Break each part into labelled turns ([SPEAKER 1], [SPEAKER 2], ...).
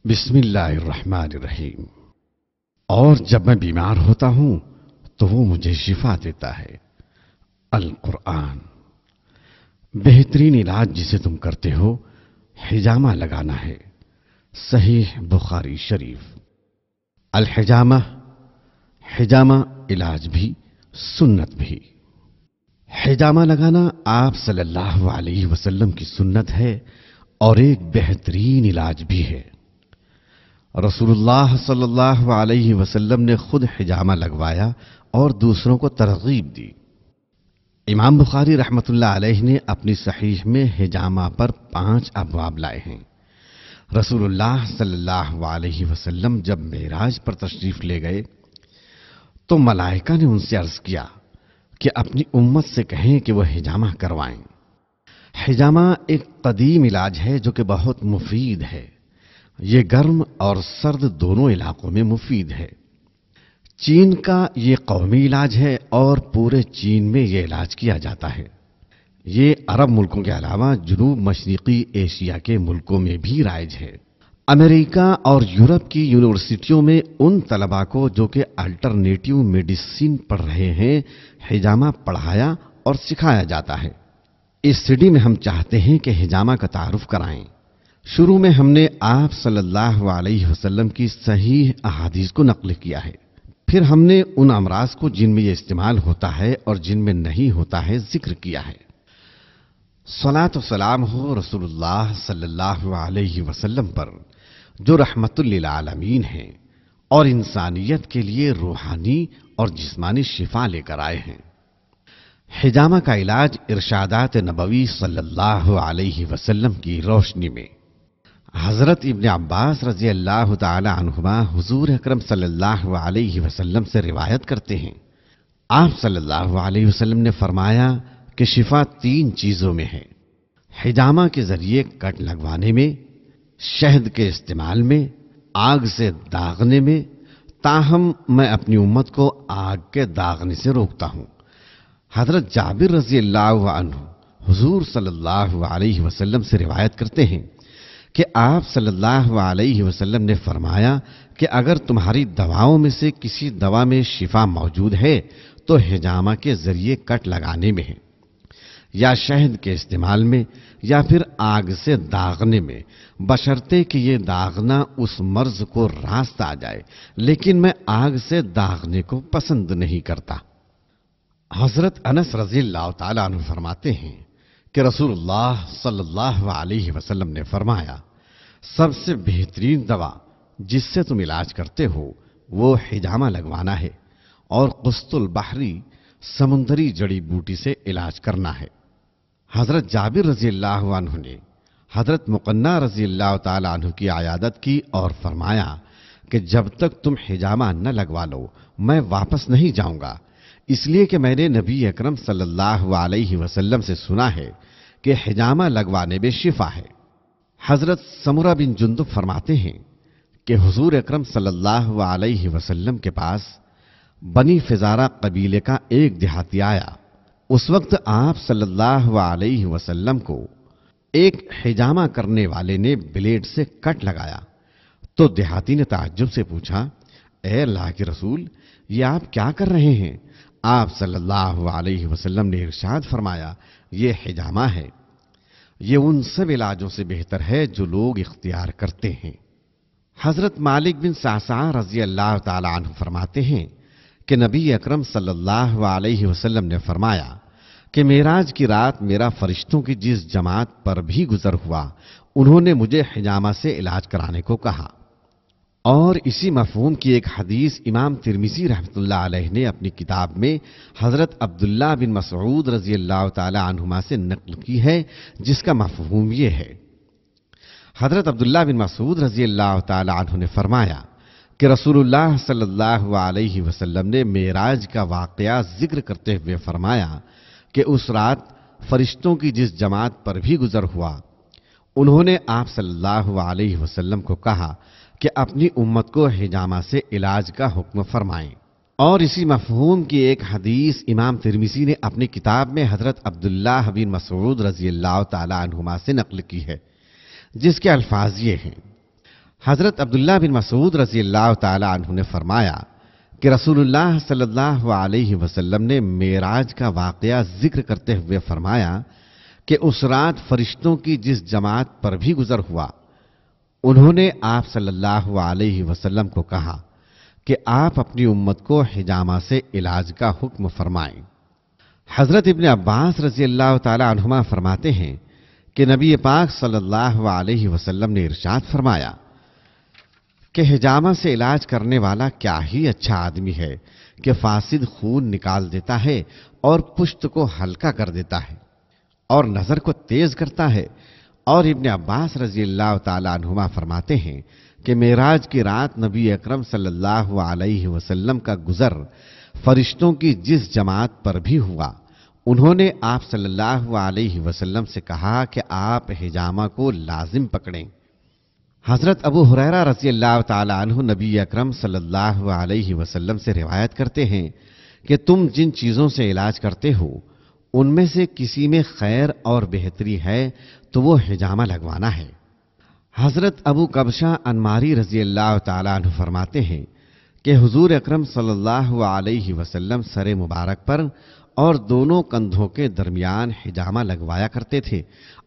[SPEAKER 1] بسم اللہ الرحمن الرحیم۔ اور جب میں بیمار ہوتا ہوں تو وہ مجھے شفا دیتا ہے۔ القرآن۔ بہترین علاج جسے تم کرتے ہو حجامہ لگانا ہے۔ صحیح بخاری شریف۔ الحجامہ، حجامہ علاج بھی سنت بھی۔ حجامہ لگانا آپ صلی اللہ علیہ وسلم کی سنت ہے اور ایک بہترین علاج بھی ہے۔ رسول اللہ صلی اللہ علیہ وسلم نے خود حجامہ لگوایا اور دوسروں کو ترغیب دی۔ امام بخاری رحمۃ اللہ علیہ نے اپنی صحیح میں حجامہ پر 5 ابواب لائے ہیں۔ رسول اللہ صلی اللہ علیہ وسلم جب معراج پر تشریف لے گئے تو ملائکہ نے ان سے عرض کیا کہ اپنی امت سے کہیں کہ وہ حجامہ کروائیں۔ حجامہ ایک قدیم علاج ہے جو کہ بہت مفید ہے۔ یہ گرم اور سرد دونوں علاقوں میں مفید ہے۔ چین کا یہ قومی علاج ہے اور پورے چین میں یہ علاج کیا جاتا ہے۔ یہ عرب ملکوں کے علاوہ جنوب مشرقی ایشیا کے ملکوں میں بھی رائج ہے۔ امریکہ اور یورپ کی یونیورسٹیوں میں ان طلباء کو جو کہ الٹرنیٹیو میڈیسن پڑھ رہے ہیں حجامہ پڑھایا اور سکھایا جاتا ہے۔ اس سٹی میں ہم چاہتے ہیں کہ حجامہ کا تعارف کرائیں۔ شروع میں ہم نے آپ صلی اللہ علیہ وسلم کی صحیح احادیث کو نقل کیا ہے، پھر ہم نے ان امراض کو جن میں یہ استعمال ہوتا ہے اور جن میں نہیں ہوتا ہے ذکر کیا ہے۔ صلاۃ و سلام ہو رسول اللہ صلی اللہ علیہ وسلم پر جو رحمت للعالمین ہیں اور انسانیت کے لیے روحانی اور جسمانی شفا لے کر آئے ہیں۔ حجامہ کا علاج ارشادات نبوی صلی اللہ علیہ وسلم کی روشنی میں حضرت ابن عباس رضی اللہ تعالی عنہما حضور اکرم صلی اللہ علیہ وسلم سے روایت کرتے ہیں، آپ صلی اللہ علیہ وسلم نے فرمایا کہ شفا 3 چیزوں میں ہے: حجامہ کے ذریعے کٹ لگوانے میں، شہد کے استعمال میں، آگ سے داغنے میں، تاہم میں اپنی امت کو آگ کے داغنے سے روکتا ہوں۔ حضرت جابر رضی اللہ عنہ حضور صلی اللہ علیہ وسلم سے روایت کرتے ہیں کہ آپ صلی اللہ علیہ وسلم نے فرمایا کہ اگر تمہاری دواؤں میں سے کسی دوا میں شفا موجود ہے تو حجامہ کے ذریعے کٹ لگانے میں ہے، یا شہد کے استعمال میں، یا پھر آگ سے داغنے میں، بشرطے کہ یہ داغنا اس مرض کو راست آ جائے، لیکن میں آگ سے داغنے کو پسند نہیں کرتا۔ حضرت انس رضی اللہ تعالیٰ عنہ فرماتے ہیں کہ رسول اللہ صلی اللہ علیہ وسلم نے فرمایا، سب سے بہترین دوا جس سے تم علاج کرتے ہو وہ حجامہ لگوانا ہے، اور قسط البحری سمندری جڑی بوٹی سے علاج کرنا ہے۔ حضرت جابر رضی اللہ عنہ نے حضرت مقنع رضی اللہ تعالی عنہ کی عیادت کی اور فرمایا کہ جب تک تم حجامہ نہ لگوا لو میں واپس نہیں جاؤں گا، اس لیے کہ میں نے نبی اکرم صلی اللہ علیہ وسلم سے سنا ہے کہ حجامہ لگوانے میں شفا ہے۔ حضرت سمرہ بن جندب فرماتے ہیں کہ حضور اکرم صلی اللہ علیہ وسلم کے پاس بنی فزارہ قبیلے کا ایک دیہاتی آیا۔ اس وقت آپ صلی اللہ علیہ وسلم کو ایک حجامہ کرنے والے نے بلیڈ سے کٹ لگایا تو دیہاتی نے تعجب سے پوچھا، اے اللہ کے رسول، یہ آپ کیا کر رہے ہیں؟ آپ صلی اللہ علیہ وسلم نے ارشاد فرمایا، یہ حجامہ ہے، یہ ان سب علاجوں سے بہتر ہے جو لوگ اختیار کرتے ہیں۔ حضرت مالک بن صعصعہ رضی اللہ تعالی عنہ فرماتے ہیں کہ نبی اکرم صلی اللہ علیہ وسلم نے فرمایا کہ معراج کی رات میرا فرشتوں کی جس جماعت پر بھی گزر ہوا انہوں نے مجھے حجامہ سے علاج کرانے کو کہا۔ اور اسی مفہوم کی ایک حدیث امام ترمذی رحمۃ اللہ علیہ نے اپنی کتاب میں حضرت عبداللہ بن مسعود رضی اللہ تعالی عنہما سے نقل کی ہے، جس کا مفہوم یہ ہے۔ حضرت عبداللہ بن مسعود رضی اللہ تعالی عنہ نے فرمایا کہ رسول اللہ صلی اللہ علیہ وسلم نے معراج کا واقعہ ذکر کرتے ہوئے فرمایا کہ اس رات فرشتوں کی جس جماعت پر بھی گزر ہوا انہوں نے آپ صلی اللہ علیہ وسلم کو کہا کہ اپنی امت کو حجامہ سے علاج کا حکم فرمائیں۔ اور اسی مفہوم کی ایک حدیث امام ترمذی نے اپنی کتاب میں حضرت عبداللہ بن مسعود رضی اللہ تعالی عنہما سے نقل کی ہے، جس کے الفاظ یہ ہیں، حضرت عبداللہ بن مسعود رضی اللہ تعالی عنہ نے فرمایا کہ رسول اللہ صلی اللہ علیہ وسلم نے معراج کا واقعہ ذکر کرتے ہوئے فرمایا کہ اس رات فرشتوں کی جس جماعت پر بھی گزر ہوا، انہوں نے آپ صلی اللہ علیہ وسلم کو کہا کہ آپ اپنی امت کو حجامہ سے علاج کا حکم فرمائیں۔ حضرت ابن عباس رضی اللہ تعالی عنہما فرماتے ہیں کہ نبی پاک صلی اللہ علیہ وسلم نے ارشاد فرمایا کہ حجامہ سے علاج کرنے والا کیا ہی اچھا آدمی ہے کہ فاسد خون نکال دیتا ہے اور پشت کو ہلکا کر دیتا ہے اور نظر کو تیز کرتا ہے۔ اور ابن عباس رضی اللہ تعالی عنہما فرماتے ہیں کہ معراج کی رات نبی اکرم صلی اللہ علیہ وسلم کا گزر فرشتوں کی جس جماعت پر بھی ہوا، انہوں نے آپ صلی اللہ علیہ وسلم سے کہا کہ آپ حجامہ کو لازم پکڑیں۔ حضرت ابو ہریرہ رضی اللہ تعالی عنہ نبی اکرم صلی اللہ علیہ وسلم سے روایت کرتے ہیں کہ تم جن چیزوں سے علاج کرتے ہو ان میں سے کسی میں خیر اور بہتری ہے تو وہ حجامہ لگوانا ہے۔ حضرت ابو کبشہ انماری رضی اللہ تعالی عنہ فرماتے ہیں کہ حضور اکرم صلی اللہ علیہ وسلم سر مبارک پر اور دونوں کندھوں کے درمیان حجامہ لگوایا کرتے تھے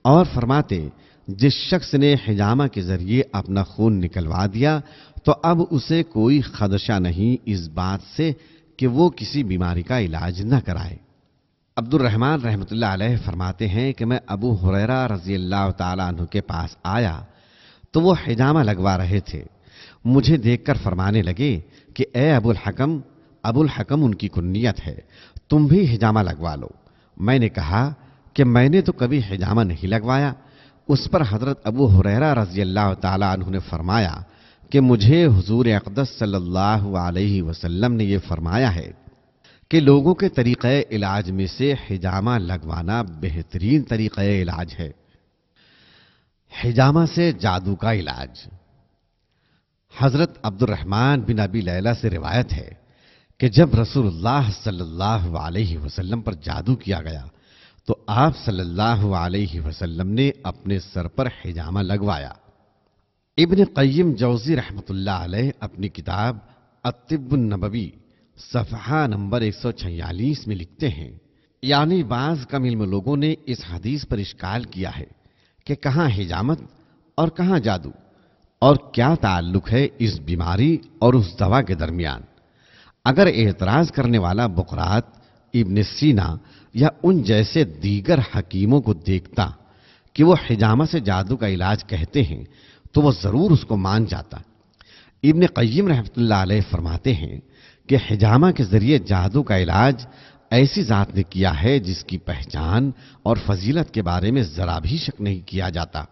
[SPEAKER 1] اور فرماتے جس شخص نے حجامہ کے ذریعے اپنا خون نکلوا دیا تو اب اسے کوئی خدشہ نہیں اس بات سے کہ وہ کسی بیماری کا علاج نہ کرائے۔ عبد الرحمن رحمۃ اللہ علیہ فرماتے ہیں کہ میں ابو ہریرہ رضی اللہ تعالیٰ عنہ کے پاس آیا تو وہ حجامہ لگوا رہے تھے۔ مجھے دیکھ کر فرمانے لگے کہ اے ابو الحکم ان کی کنیت ہے، تم بھی حجامہ لگوا لو۔ میں نے کہا کہ میں نے تو کبھی حجامہ نہیں لگوایا۔ اس پر حضرت ابو ہریرہ رضی اللہ تعالیٰ عنہ نے فرمایا کہ مجھے حضور اقدس صلی اللہ علیہ وسلم نے یہ فرمایا ہے کہ لوگوں کے طریقہ علاج میں سے حجامہ لگوانا بہترین طریقہ علاج ہے۔ حجامہ سے جادو کا علاج۔ حضرت عبد الرحمن بن ابی لیلہ سے روایت ہے کہ جب رسول اللہ صلی اللہ علیہ وسلم پر جادو کیا گیا تو آپ صلی اللہ علیہ وسلم نے اپنے سر پر حجامہ لگوایا۔ ابن قیم جوزی رحمۃ اللہ علیہ اپنی کتاب الطب النبوی صفحہ نمبر 146 میں لکھتے ہیں، یعنی بعض کم علم لوگوں نے اس حدیث پر اشکال کیا ہے کہ کہاں حجامت اور کہاں جادو، اور کیا تعلق ہے اس بیماری اور اس دوا کے درمیان۔ اگر اعتراض کرنے والا بقرات، ابن سینا یا ان جیسے دیگر حکیموں کو دیکھتا کہ وہ حجامہ سے جادو کا علاج کہتے ہیں تو وہ ضرور اس کو مان جاتا۔ ابن قیم رحمۃ اللہ علیہ فرماتے ہیں کہ حجامہ کے ذریعے جادو کا علاج ایسی ذات نے کیا ہے جس کی پہچان اور فضیلت کے بارے میں ذرا بھی شک نہیں کیا جاتا،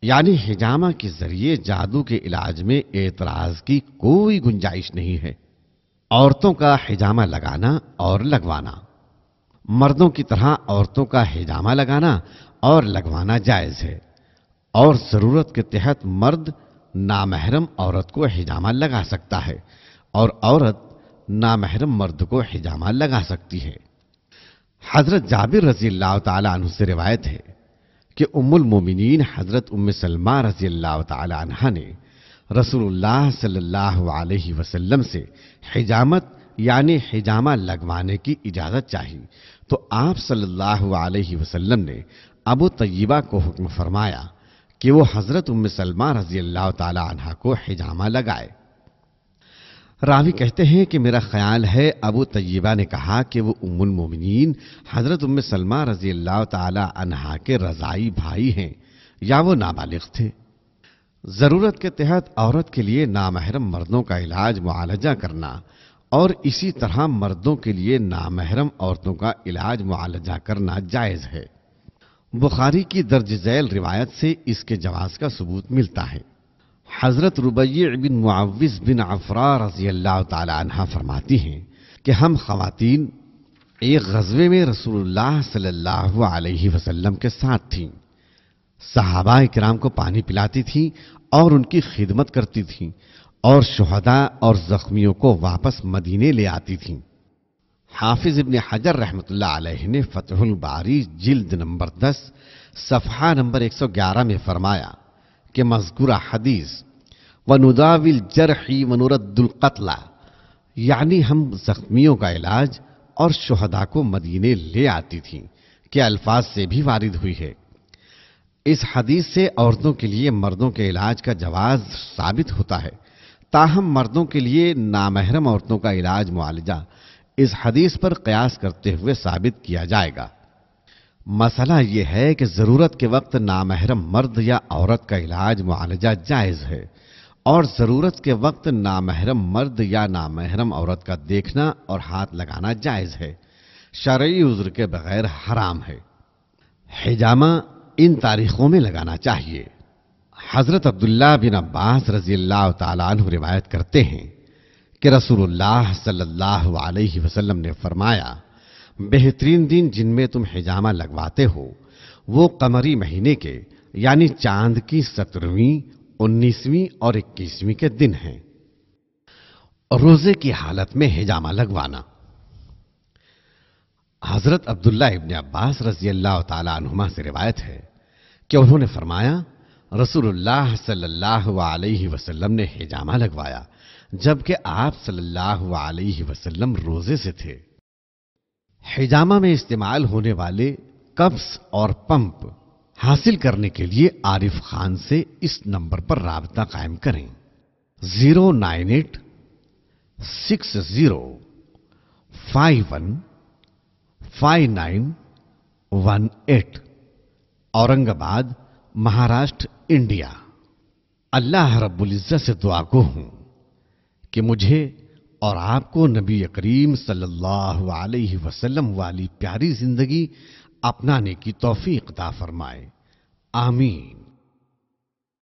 [SPEAKER 1] یعنی حجامہ کے ذریعے جادو کے علاج میں اعتراض کی کوئی گنجائش نہیں ہے۔ عورتوں کا حجامہ لگانا اور لگوانا۔ مردوں کی طرح عورتوں کا حجامہ لگانا اور لگوانا جائز ہے، اور ضرورت کے تحت مرد نامحرم عورت کو حجامہ لگا سکتا ہے اور عورت نامحرم مرد کو حجامہ لگا سکتی ہے۔ حضرت جابر رضی اللہ تعالی عنہ سے روایت ہے کہ ام المومنین حضرت ام سلمہ رضی اللہ تعالی عنہا نے رسول اللہ صلی اللہ علیہ وسلم سے حجامت یعنی حجامہ لگوانے کی اجازت چاہی تو آپ صلی اللہ علیہ وسلم نے ابو طیبہ کو حکم فرمایا کہ وہ حضرت ام سلمہ رضی اللہ تعالی عنہا کو حجامہ لگائے۔ راوی کہتے ہیں کہ میرا خیال ہے ابو طیبہ نے کہا کہ وہ ام المومنین حضرت ام سلمہ رضی اللہ تعالی عنہا کے رضائی بھائی ہیں یا وہ نابالغ تھے۔ ضرورت کے تحت عورت کے لیے نامحرم مردوں کا علاج معالجہ کرنا اور اسی طرح مردوں کے لیے نامحرم عورتوں کا علاج معالجہ کرنا جائز ہے۔ بخاری کی درج ذیل روایت سے اس کے جواز کا ثبوت ملتا ہے۔ حضرت ربیع بن معوذ بن عفراء رضی اللہ تعالی عنہ فرماتی ہیں کہ ہم خواتین ایک غزوے میں رسول اللہ صلی اللہ علیہ وسلم کے ساتھ تھیں۔ صحابہ کرام کو پانی پلاتی تھیں اور ان کی خدمت کرتی تھیں اور شہداء اور زخمیوں کو واپس مدینے لے آتی تھیں۔ حافظ ابن حجر رحمۃ اللہ علیہ نے فتح الباری جلد نمبر 10 صفحہ نمبر 111 میں فرمایا کہ مذکورہ حدیث ونداوی الجرح ونرد القتل، یعنی ہم زخمیوں کا علاج اور شہداء کو مدینے لے آتی تھیں، کہ الفاظ سے بھی وارد ہوئی ہے۔ اس حدیث سے عورتوں کے لیے مردوں کے علاج کا جواز ثابت ہوتا ہے، تاہم مردوں کے لیے نامحرم عورتوں کا علاج معالجہ اس حدیث پر قیاس کرتے ہوئے ثابت کیا جائے گا۔ مسئلہ یہ ہے کہ ضرورت کے وقت نامحرم مرد یا عورت کا علاج معالجہ جائز ہے، اور ضرورت کے وقت نامحرم مرد یا نامحرم عورت کا دیکھنا اور ہاتھ لگانا جائز ہے، شرعی عذر کے بغیر حرام ہے۔ حجامہ ان تاریخوں میں لگانا چاہیے۔ حضرت عبداللہ بن عباس رضی اللہ تعالیٰ عنہ روایت کرتے ہیں کہ رسول اللہ صلی اللہ علیہ وسلم نے فرمایا، بہترین دن جن میں تم حجامہ لگواتے ہو وہ قمری مہینے کے یعنی چاند کی 17ویں، 19ویں اور 21ویں کے دن ہیں۔ روزے کی حالت میں حجامہ لگوانا۔ حضرت عبداللہ ابن عباس رضی اللہ تعالیٰ عنہما سے روایت ہے کہ انہوں نے فرمایا، رسول اللہ صلی اللہ علیہ وسلم نے حجامہ لگوایا جبکہ آپ صلی اللہ علیہ وسلم روزے سے تھے۔ حجامہ میں استعمال ہونے والے کپس اور پمپ حاصل کرنے کے لیے عارف خان سے اس نمبر پر رابطہ قائم کریں، 098 60 51 5918، اورنگ آباد، مہاراشٹر، انڈیا۔ اللہ رب العزت سے دعا گو ہوں کہ مجھے اور آپ کو نبی کریم صلی اللہ علیہ وسلم والی پیاری زندگی اپنانے کی توفیق عطا فرمائے، آمین۔